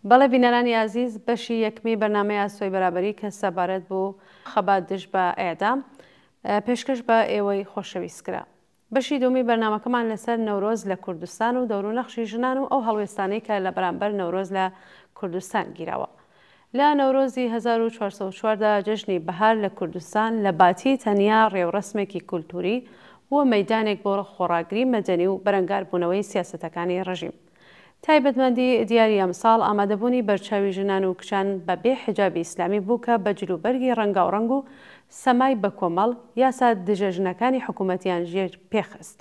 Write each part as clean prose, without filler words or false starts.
بەڵێ بینەرانی عزیز بەشی یەکمی بەرنامەی ئاسۆی بەرابەری کە سەبارەت بوو خەبات دژ بە ئێدام پێشکەش بە ئێوەی خۆشەویستکرا. بەشی دومی بەرنامەکەمان لەسەر نەورۆز لە کوردستان و دەوروونەخشی ژنان و ئەو هەڵوێستانەی کە لە بەرامبەر نەورۆز لە کوردستان گیراوە. لە نەورۆزی 1404دا جەژنی بەهار لە کوردستان لە باتی تەنیا ڕێوڕسمێکی کولتوری و مەیدانێک بۆ خۆڕاگری مەدەنی و بەرەنگار بوونەوەی سیاسەتەکانی ڕژیم. تایبەتمەندی دیاری ئەمساڵ ئامادەبوونی بەرچاوی ژنان و کچان بەبێ حیجابی ئیسلامی بوو کە بە جلوبەرگی ڕەنگاوڕەنگ و سەمای بە کۆمەڵ یاسا دژەژنەکانی حکوومەتیان ژێر پێخست.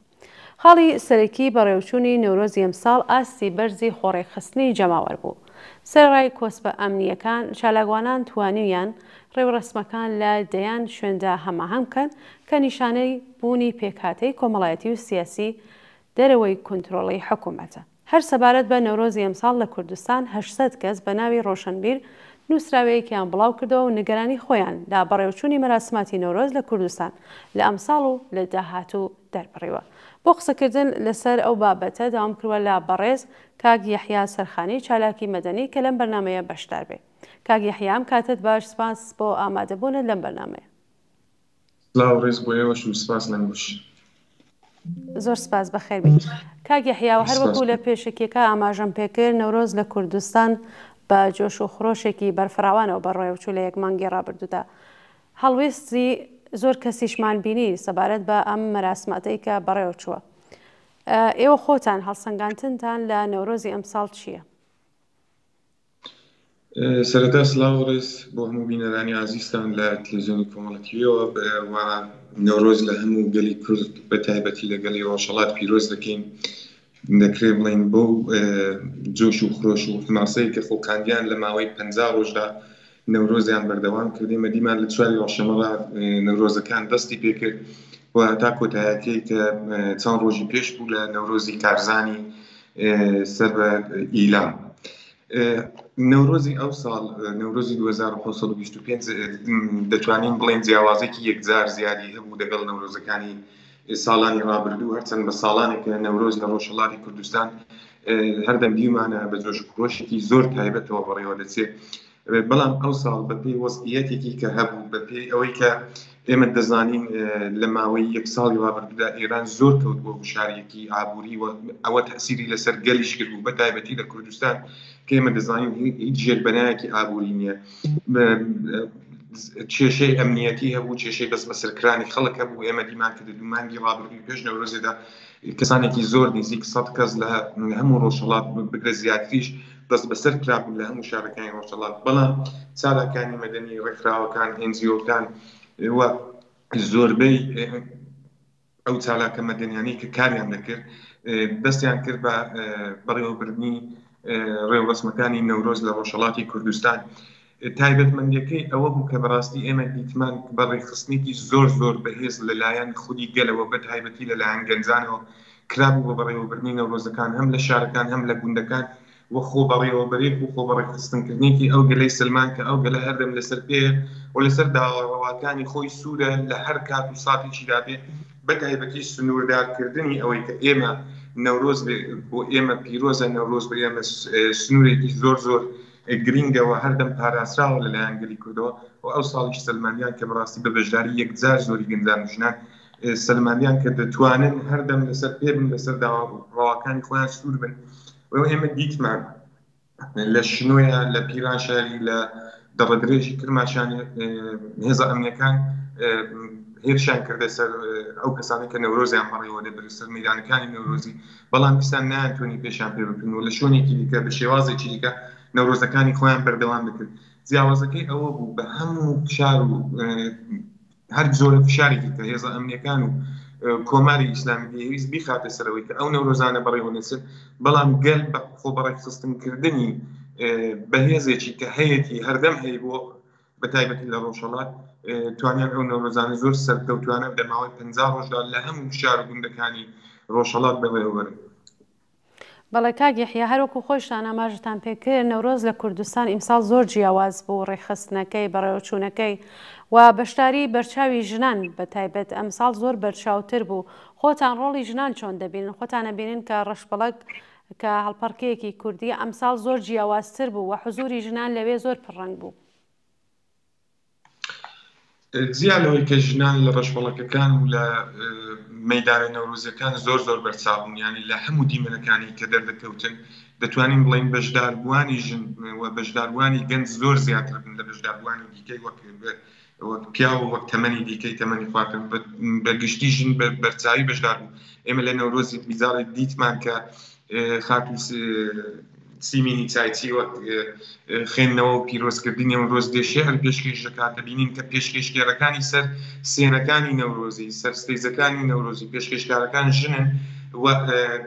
خاڵی سەرەکی بەڕێوچوونی نەورۆزی ئەمساڵ ئاستی بەرزی خۆڕێخستنی جەماوەر بوو. سەرڕای کۆسبە ئەمنیەکان چالاکوانان توانیویان ڕێوڕسمەکان لە دەیان شوێندا هەماهەنگ بکەن کە نیشانەی بوونی پێکهاتەی کۆمەڵایەتی و سیاسی دەرەوەی کۆنترۆڵی حکوومەتە. هەر سەبارەت بە نەورۆزی ئەمساڵ لە کوردستان 800 کەس بە ناوی ڕۆشنبیر نووسراوەیەکیان بڵاو کردەوە و نیگەرانی خۆیان لا بەڕێوچوونی مەراسماتی نەورۆز لە کوردستان لە ئەمساڵ و لە داهاتوو دەربڕیوە. بۆ قسەکردن لەسەر ئەو بابەتە داوام کردووە لە بەڕێز کاک یەحیا سەرخانی چالاکی مەدەنی کە لەم بەرنامەیە بەشدار بێ. کاک یەحیا کاتت باش، سپاس بۆ ئامادەبوونت لەم بەرنامەیە. سڵاو ڕێز بۆ ئێوەش و سپاس لەنگوش. زۆر سپاس بەخێر بێت. کاک یەحیا هەر وەکو لە پێشکێکە ئاماژەم پێکرد نەورۆز لە کوردستان بە جۆش و خڕۆشێکی بەرفراوانەوە بەڕێوەچوو لە یەک مانگی ڕابردوودا. هەڵوێستی زۆر کەسیشمان بینی سەبارەت بە ئەم مەراسماتەی کە بەڕێوەچووە. ئێوە خۆتان هەڵسەنگاندنتان لە نەورۆزی ئەمساڵ چییە؟ سەرەتا سڵاو ڕێز بۆ هەموو بینەرانی عزیزتان لە تەلەڤیزیۆنی کۆمەڵەتیەوە و نەورۆز لە هەموو گەلی کورد بە تایبەتی لە گەلی ڕۆژهەڵات پیرۆز دەکەین. دەکرێ بڵین بۆ جۆش و خرۆش و حماسەی کە خۆکاندیان لە ماوەی 50 ڕۆژدا نەورۆزیان بەردەوام کردێمە دیمان لە چواری ڕۆژشەمەڵا نەورۆزەکان دەستی پێکرد و تا کۆتایەکەی کە چەند ڕۆژی پێش بوو لە نەورۆزی کارزانی سەر بە ئیلام. نەورۆزی ئەو ساڵ نەورۆزی 2525 دەتوانین بڵێن جیاوازێکی یەکجار زیادی هەبوو دەگەڵ نەورۆزەکانی ساڵانی ڕابردوو، هەرچەند بە ساڵانێک نەورۆز لە ڕۆژهەڵاتی کوردستان هەردەم دیمانە بە جۆش و خرۆشێکی زۆر تایبەتەوە بەڕێوە دەچێت. بەڵام ئەو ساڵ بەپێی وەزعیەتێکی کە هەبوو بەپێی ئەوەی کە ئێمە دەزانین لە ماوەی یەک ساڵی ڕابردوودا ئێران زۆر کەوت بۆ وشارێکی ئابووری و ئەوە تەسیری لەسەر گەلیش کرد بوو بە تایبەتی لە کوردستان کە ئێمە دەزانین هیچ ژێربەنایەکی ئابووری نییە. کێشەی ئەمنیەتی هەبوو، کێشەی بەس بەسەرکرانی خەڵک هەبوو. ئێمە دیمان کرد دوو مانگی ڕابردووی پێش نەورۆزێدا کەسانێکی زۆر نزیک 100 کەس لە هەموو ڕۆژهەڵات بگرە زیاتریش دەست بەسەر کرابوو لە هەموو شارەکانی ڕۆژهەڵات. بەڵام چالاکانی مەدەنی ڕێکخراوەکان NGOکان و زۆربەی ئەو چالاکە مەدەنیانی کە کاریان دەکرد دەستیان کرد بە بەڕێوەبردنی ڕێوەسمەکانی نەورۆز لە ڕۆژهەڵاتی کوردستان. تایبەتمەندیەکەی ئەوە بوو کە بەڕاستی ئێمە دیتمان بە ڕێخستنێکی زۆر زۆر بەهێز لەلایەن خودی گەلەوە بە تایبەتی لەلایەن گەنجانەوە کرابوو بە بەڕێوەبردنی نەورۆزەکان هەم لە شارەکان هەم لە گوندەکان و خۆ بەڕێوەبەرێک و خۆ بەڕێخستنکردنێکی ئەو گەلەی سلمان کە ئەو گەلە هەردەم لەسەر پێ و لەسەر داوەڕەواکانی خۆی سوورە لە هەر کات و ساتێکی دابێ بە تایبەتی سنووردارکردنی ئەوەی کە ئێمە نەورۆز بۆ ئێمە پیرۆزە، نەورۆز بۆ ئێمە سنوورێکی زۆر زۆر گرینگەوە هەردەم پاراستراوە لەلایەن گەلی کوردەوە و ئەو ساڵیش سلمانیان کە بەڕاستی بە بەشداری یەکجار زۆری گەنجان و ژنان سلمانیان کە دەتوانن هەردەم لەسەر پێ بن لەسەر داوەڕەواکانی خۆیان سوور بن. و ئێمە دیتمان لە شنوۆیە لە پیرانشاری لە دەڕەدرێژی کرماشانی هێزە ئەمنیەکان هێرشان کردە سەر ئەو کەسانی کە نەورۆزیان بەڕێوە دەبرێت سەر مەیدانەکانی نەورۆزی، بەڵام دیسان نایانتوانی پێشان پێ بکەن و لە شوێنێکی دیکە بە شێوازێکی دیکە نەورۆزەکانی خۆیان بەردەوام دەکرد. جیاوازەکەی ئەوە بوو بە هەموو فشار و هەر زۆرە فشارێکی کە هێزە ئەمنیەکان و کۆماری ئیسلامی پێویست بیخاتە سەرەوەی کە ئەو نەورۆزانە بەڕێوە نەچێت، بەڵام گەل بە خۆ بەڕێخستنکردنی بەهێزێکی کە هەیەی هەردەم هەیە بۆ بە تایبەتی لە ڕۆژهەڵات توانیان ئەو نەورۆزانە زۆر سەرکەوتوانە بە ماوەی 50 ڕۆژدا لە هەموو شار و گوندەکانی ڕۆژهەڵات بەڕێوەبەرن. بەڵێ کاک یەحیا هەروەکو خۆشتان ئاماژتان پێکرد نەورۆز لە کوردستان ئیمساڵ زۆر جیاواز بوو ڕێخستنەکەی بەڕێوەچوونەکەی و بەشداری بەرچاوی ژنان بە تایبەت ئەمساڵ زۆر بەرچاوتر بوو. خۆتان ڕۆڵی ژنان چۆن دەبینن؟ خۆتان ئەبینن کە ڕەشبەڵەک کە هەڵپەڕکەیەکی کوردی ئەمساڵ زۆر جیاوازتر بوو و حزوری ژنان لەوێ زۆر پڕەنگ بوو. زیانەوەی کە ژنان لە ڕەشبەڵەکەکان و لە مەیدانە نەورۆزیەکان زۆر بەرچاوبوون، ینی لە هەموو دیمەنەکانی کە دەردەکەوتن دەتوانین بڵین بەشداربووانی ژن و بەشداربووانی گەنج زۆر زیاتر بن لە بەشداربووانی دیکەی وەک پیا و وەک تەمەنی دیکەی تەمەنی خواردن بە گشتی ژن بەرچاوی بەشدار بوو. ئێمە لە نەورۆزی بیزاڵی دیتمان کە خاتون سیمینی چایچی وەک خوێندنەوە و پیرۆزکردنی نەورۆز دێشێر پێشکەش دەکات، دەبینین کە پێشکەشکێرەکانی سەر سێنەکانی نەورۆزی سەر ستەیزەکانی نەورۆزی پێشکەشکارەکان ژنن و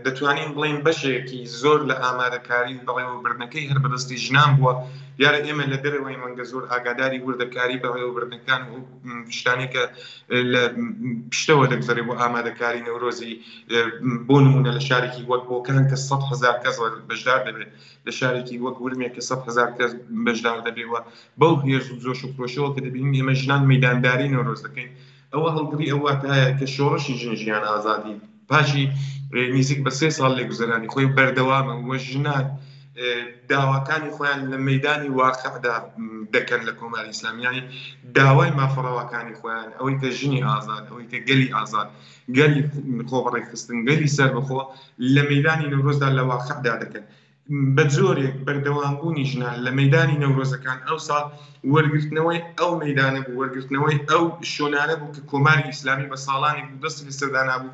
دەتوانین بڵین بەشێکی زۆر لە ئامادەکاری و بەڕێوەبردنەکەی هەر بەدەستی ژنان بووە. دیارە ئێمە لە دەرەوەی مەنگە زۆر ئاگاداری وردەکاری بەڕێوەبردنەکان و شتانی کە لە پشتەوە دەگذەرێ بۆ ئامادەکاری نەورۆزی. بۆ نمونە لە شارێکی وەک بۆکان کە 100,000 کەس بەشدار دەبێت، لە شارێکی وەک ورمێک کە 100,000 کەس بەشدار دەبێتەوە بەو هێز و جۆش و خۆشەوە کە دەبینین ئێمە ژنان مەیدانداری نەورۆز دەکەین. ئەوە هەڵگری ئەو واتایە کە شۆڕشی ژیان ئازادی پاشی نزیک بە 3 ساڵ لێگوزەرانی خۆی بەردەوامە وە ژنان داواکانی خۆیان لە مەیدانی واقعدا دەکەن لە کۆماری ئیسلامیانی، داوای مافەڕەوەکانی خۆیان ئەوەی کە ژنی ئازاد، ئەوەی کە گەلی ئازاد، گەلی خۆبەڕێخستن، گەلی سەربەخۆ لە مەیدانی نەورۆزدا لە واقعدا دەکەن. بە جۆرێک بەردەوامبوونی ژنان لە مەیدانی نەورۆزەکان ئەو ساڵ وەرگرتنەوەی ئەو مەیدانە بوو، وەرگرتنەوەی ئەو شۆنانە بوو کە کۆماری ئیسلامی بە ساڵانی بوو دەستی لەسەردانا بوو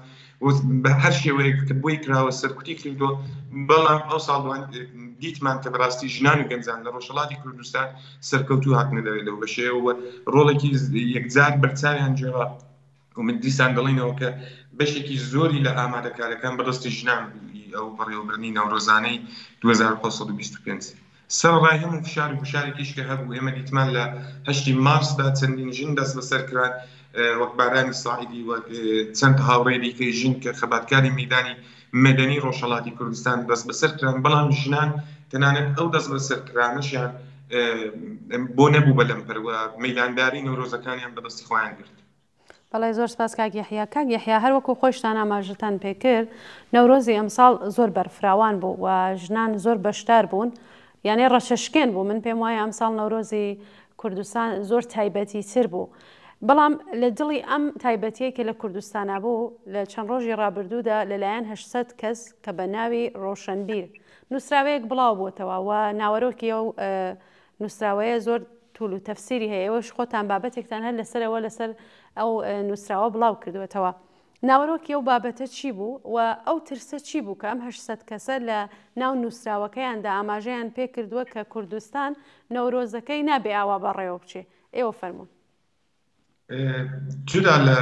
بە هەر شێوەیەک کە بۆی کراوە سەرکوتی کردووە. بەڵام ئەو ساڵوان دیتمان کە بەڕاستی ژنان و گەنجان لە ڕۆژهەڵاتی کوردستان سەرکەوتوو هاتنە دەوێتەوە بە شێوە ڕۆڵێکی یەکجار بەرچاویان جێڕا و من دیسان دەڵێنەوە کە بەشێکی زۆری لە ئامادەکارەکان بەدەستی ژنان ئەو بەڕێوەبردنی نەورۆزانەی 2525. سەرڕای هەموو فشار و فشارێکیش کە هەبوو ئێمە دیتمان لە 8 مارسدا چەندین ژن دەست بەسەر کران وەک بارانی ساعیدی وەک چەند هاوڕێی دیکەی ژن کە خەباتکاری مەیدانی مەدەنی ڕۆژهەڵاتی کوردستان دەست بەسەر کران، بەڵام ژنان تەنانەت ئەو دەست بەسەرکرانەشیان بۆ نەبوو بەلەمپەرەوە مەیدانداری نەورۆزەکانیان بەدەستی خۆیان گرت. بەڵێ زۆر سپاس کاک یەحیا. کاک یەحیا هەروەکو خۆشتان ئاماژەتان پێکرد نەورۆزی ئەمساڵ زۆر بەرفراوان بوو و ژنان زۆر بەشدار بوون، یانێ ڕەشەشکێن بوو. من پێم وایە ئەمساڵ نەورۆزی کوردستان زۆر تایبەتی تر بوو. بەڵام لە دڵی ئەم تایبەتیە کە لە کوردستانە بوو لە چەند ڕۆژی ڕابردوودا لەلایەن 800 کەس کە بە ناوی ڕۆشنبیر نووسراوەیەک بڵاو بووتەوە و ناوەرۆکی ئەو نووسراوەیە زۆر توول و تەفسیری هەیە. ئەوەش خۆتان بابەتێکتان هەر لەسەرەوە لەسەر ئەو نووسراوە بڵاو کردوێتەوە. ناوەرۆکی ئەو بابەتە چی بوو و ئەو ترسە چی بوو کە ئەم 800 کەسە لە ناو نووسراوەکەیاندا ئاماژەیان پێ کردووە کە کوردستان نەورۆزەکەی نابێ ئاوا بەڕێوە بچێ؟ ئێوە فەرموون. جودا لە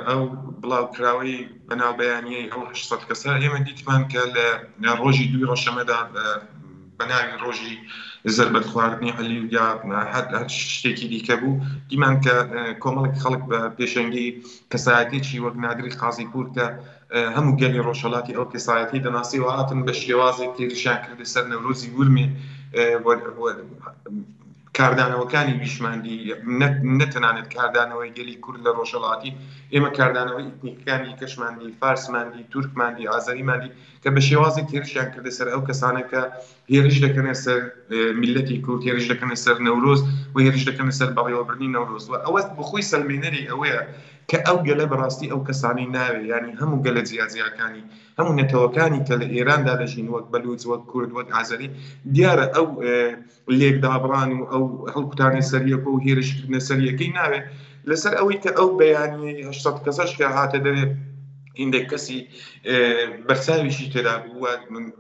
ئەو بڵاوکراوەی بەناوبەیانیەی ئەو 800 کەسە ئێمە دیتمان کە لە ڕۆژی 2 ڕەشەمەدا بەناوی ڕۆژی زربەت خواردنی عەلی و یا هەر شتێکی دیکە بوو، دیمان کە کۆمەڵێک خەڵک بە پێشەنگی کەسایەتێکی وەک نادری قازیپور کە هەموو گەلی ڕۆژهەڵاتی ئەو کەسایەتی دەناسیەوە هاتن بە شێوازێک تێریشان کردە سەر نەورۆزی ورمێ کاردانەوەکانی بیشماندی نەتەنانێت کاردانەوەی گەلی کورد لە ڕۆژهەڵاتی، ئێمە کاردانەوەی ئیتنیکەکانی کەشماندی، فارسماندی، تورکماندی، ئازەریماندی کە بە شێوازێک هێرشیان کردە سەر ئەو کەسانە کە هێرش دەکەنە سەر میلەتی کورد، هێرش دەکەنە سەر نەورۆز و هێرش دەکەنە سەر بەڕێوەبردنی نەورۆز. و ئەوە بخۆی سەلمێنەری ئەوەیە کە ئەو گەلە بەڕاستی ئەو کەسانی ناوێ، ینی هەموو گەلە جیاجیەکانی هەموو نەتەوەکانی کە لە ئێراندا دەژین وەک بەلوچ وەک کورد وەک ئازەری، دیارە ئەو لێکدابڕان و ئەو هەڵکوتانی سەریەکە و هێرشکردنە سەریەکەی ناوێ لەسەر ئەوەی کە ئەو بەیانی 800 کەسەش کە هاتە دەوێت هیندێک کەسی بەرچاویشی تێدا بوو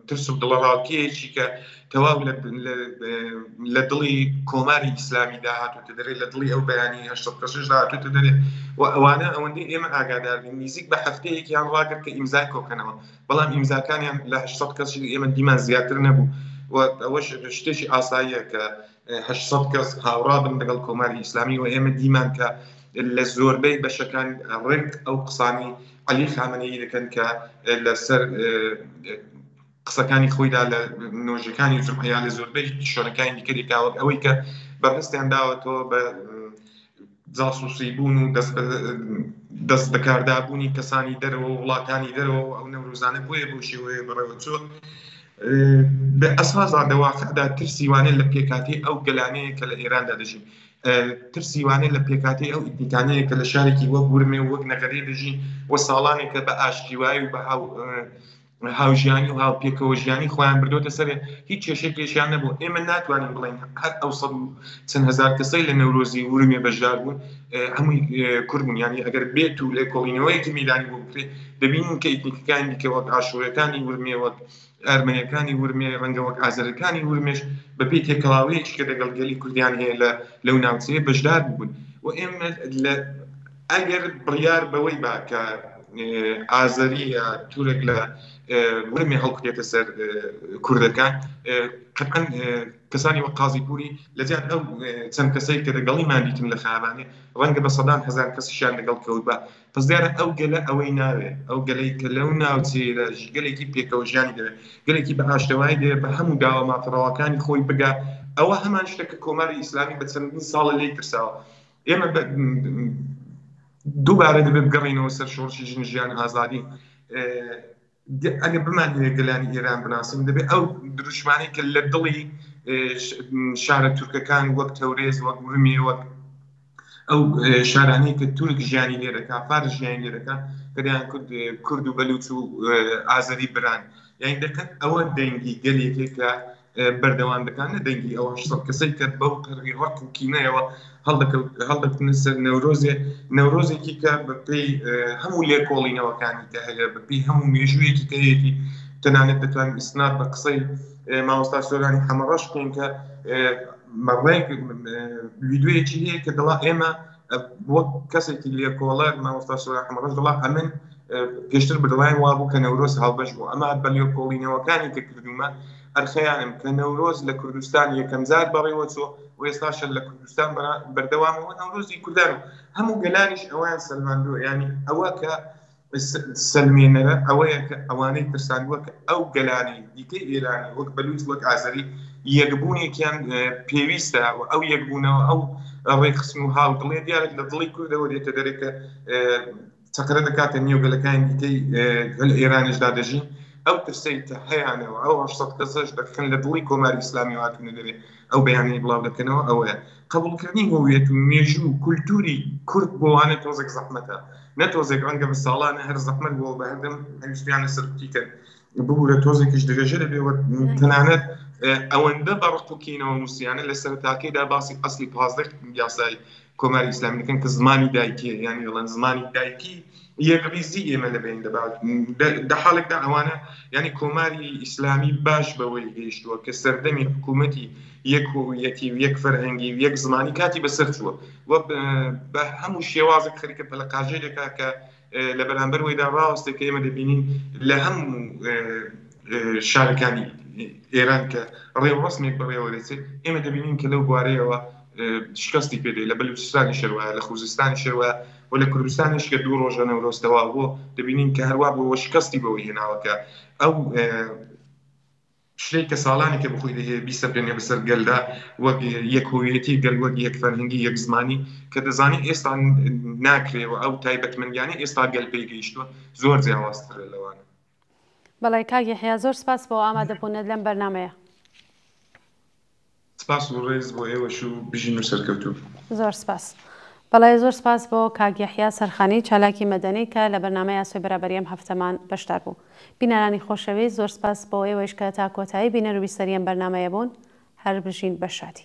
ترس و دڵەڕاوکیەکی کە تەواو لە دڵی کۆماری ئیسلامی داهاتوتە دەرێت، لە دڵی ئەو بەیانی 800 کەسش داهاتوتە دەرێت و ئەوانە ئەوەندەی ئێمە ئاگادارین نزیک بە هەفتەیەکیان ڕاگرت کە ئیمزای کۆکەنەوە، بەڵام ئیمزاکانیان لە 800 کەسی ئێمە دیمان زیاتر نەبوو و ئەوەش شتێکی ئاساییە کە 800 کەس هاوڕا بن لەگەڵ کۆماری ئیسلامی و ئێمە دیمان کە لە زۆربەی بەشەکان ڕێک ئەو قسانی عەلی خامنەیی دەکەن کە لەسەر قسەکانی خۆیدا لە نۆژەکانی جمعەیە لە زۆربەی شوێنەکانی دیکە دێکاوە ئەوەی کە بەڕستیان داوەتەوە بە جاسووسی بوون و دەست بەکاردابوونی کەسانی دەرەوە وڵاتانی دەرەوە ئەو نەورۆزانە بۆیە بۆ شێوەیە بەڕێوە چۆ بە ئەساسا دەواقعدا ترسیوانێت لە پێکاتی ئەو گەلانەیە کە لە ئێراندا دەژین ترسیوانێت لە پێکاتی ئەو ئیتنیکانەیە کە لە شارێکی وەک ورمێ و وەک نەغەرێ دەژین وە ساڵانێکە بە ئاشتیوایی و بە هاوژیانی و هاوپێکەوە ژیانی خۆیان بردۆتە سەر هیچ کێشێکیان نەبوو ئێمە ناتوانین بڵین هەر ئەو سەد و چەند هەزار کەسەی لە نەورۆزی ورمێ بەشدار بوون هەمووی کورد بوون یانی ئەگەر بێت و لێکۆڵینەوەیەکی میدانی بۆ بکرێت دەبینین کە ئیتنیکەکانی دیکە وەک ئاشوورەکانی ورمێ وەک ئەرمەنیەکانی ورمێ ڕەنگە وەک ئازەرەکانی ورمێش بەپێی تێکەڵاوەیەکی کە دەگەڵ گەلی کوردیان هەیە لەو ناوچەیە بەشدار بوون و ئێمە ئەگەر بڕیار بەوەی با کە ئازەری یا تورک لە ورمێ هەڵکرێتە سەر کوردەکان قەتعەن کەسانی وەک قازی پووری لەجیان ئەو چەند کەسەی کە دەگەڵیمان دیتم لە خەیابانێ ڕەنگە بە سەدان هەزار کەسیشیان لەگەڵ کەوت بە پس دیارە ئەو گەلە ئەوەی ناوێت ئەو گەلەی کە لەو ناوچەیەدا گەلێکی پێکەوە ژیانی دەوێت گەلێکی بە ئاشتەوایی دەوێت بە هەموو داوە مافڕەوەکانی خۆی بگا ئەوە هەمان شتێکە کۆماری ئیسلامی بە چەندین ساڵە لێی ترساوە ئێمە دووبارە دەبێت بگەڕینەوە سەر شۆڕشی ژیان ئازادی ئەگە بمان هەیە گەلانی ئێران بناسیم دەبێت ئەو دروشمانی کە لە دڵی شارە تورکەکان وەک تەورێز وەک ورمێ وەک ئەو شارانەی کە تورک ژیانی لێ دەکات فارس ژیانی لێ دەکات کەدایان کورد و بەلوچ و ئازەری بران یعنی دەکەن ئەوە دەنگی گەلێکێک کە بەردەوام دەکات نە دەنگی ئەوە 800 کەسەی کە بەو قەرغی ڕەق و کینەیەوە هەڵدەکەوتنە سەر نەورۆزێکی کە بەپێی هەموو لێکۆڵینەوەکانی کە هەیە بەپێی هەموو مێژوویەکی کەیەتی تەنانەت دەتوان ئیسناد بە قسەی مامۆستا سۆرانی حەمەڕەش بکەین کە مەڕێک ڤیدیۆیەکی هەیە کە دەڵا ئێمە وەک کەسێکی لێکۆڵەر مامۆستا سۆرانی حەمەڕەش دەڵا ئەمن پێشتر بەدڵیان وابوو کە نەورۆز هەڵبەش بوو ئەمە بە لێکۆڵینەوەکانی کە کردومە ئەرخەیانم کە نەورۆز لە کوردستان یەکەم جار بەڕێوە چۆ و ئێستاشە لە کوردستان بەردەوامەوە نەورۆزی کوردان و هەموو گەلانیش ئەویان سەلماندووە ینی ئەوە کە سلمێنەرە ئەوەیە کە ئەوانەی ترساندووە کە ئەو گەلانی دیکەی ئێرانی وەک بەلوچ وەک ئازەری یەکبوونێکیان پێویستە و ئەو یەکبوونەوە ئەو ڕێخستن و هاودڵێ دیارە لە دڵی کوردەوە دێتە دەرێکە چەقرە دەکاتە نێوگەلەکانی دیکەی لە ئێرانیشدا دەژین ئەو ترسەی هەیەیانەوە ئەو 800 کەسەش دەکەن لە دڵی کۆماری ئیسلامی هاتوونە دەبێت ئەو بەیانەی بڵاو دەکەنەوە ئەوەیە قبولکردنی هویەت و مێژوو کولتوری کورد بۆوانە تۆزێک زەحمەتە نەتۆزێک ڕەنگە بە ساڵانە هەر زەحمەت بۆ بە هەردەم هەویستیانە سەرکوتی کرد ببوورە تۆزێکیش دەگەژە دەبێت تەنانەت ئەوەندە بەڕقوکینەوە نووسیانە لە سەرتاکەیدا باسی ئەسلی 15 یاسای کۆماری ئیسلامی دەکەن کە زمانی دایکیە یعنی دەڵێن زمانی دایکی یەکریزی ئێمە لەبین دەبات لە حاڵێکدا ئەوانە ینی کۆماری ئیسلامی باش بەوەی گەیشتووە کە سەردەمی حکوومەتی یەک هویەتی و یەک فەرهەنگی و یەک زمانی کاتی بەسەر چووە و بە هەموو شێوازێک خەریکە بە لە قاژێرێکا کە لە بەرامبەر وەیدا ڕاستێک کە ئێمە دەبینین لە هەموو شارەکانی ئێران کە ڕێوەڕسمێک بەڕێوە دەچێت ئێمە دەبینین کە لەو بوارەیەوە شکستی پێدەی لە بەلوچستانی شەروایە لە خوزستانی شەروە و لە کوردستانیش کە دوو ڕۆژە نەورۆزتەوا بووە دەبینین کە هەروە بۆەوە شکستی بەوەی هێناوەکە ئەو شتێک کە ساڵانی کە بخۆی دەهەیە بیسەپێنێ بەسەر گەلدا وەک یەک هویەتی گەل وەک یەک فەرهەنگی یەک زمانی کە دەزانی ئێستا ناکرێەوە ئەو تایبەتمەندیانە ئێستا گەل پێی گەیشتووە زۆر جیاوازترە لەوانە. بەڵێ کاک یەحیا زۆر سپاس بۆ ئامادەبوونت لەم بەرنامەیە. سپاس و ڕێز بۆ ئێوەش و بژین و سەرکەوتوو. زۆر سپاس. بەڵێ زۆر سپاس بۆ کاک یەحیا سەرخانی چالاکی مەدەنی کە لە بەرنامەی ئاسۆی بەرابەری ئەم هەفتەمان بەشدار بوو. بینەرانی خۆشەویست زۆر سپاس بۆ ئێوەش کە تا کۆتایی بینەر و بیسەری ئەم بەرنامەیە بوون. هەر بژین بە شادی.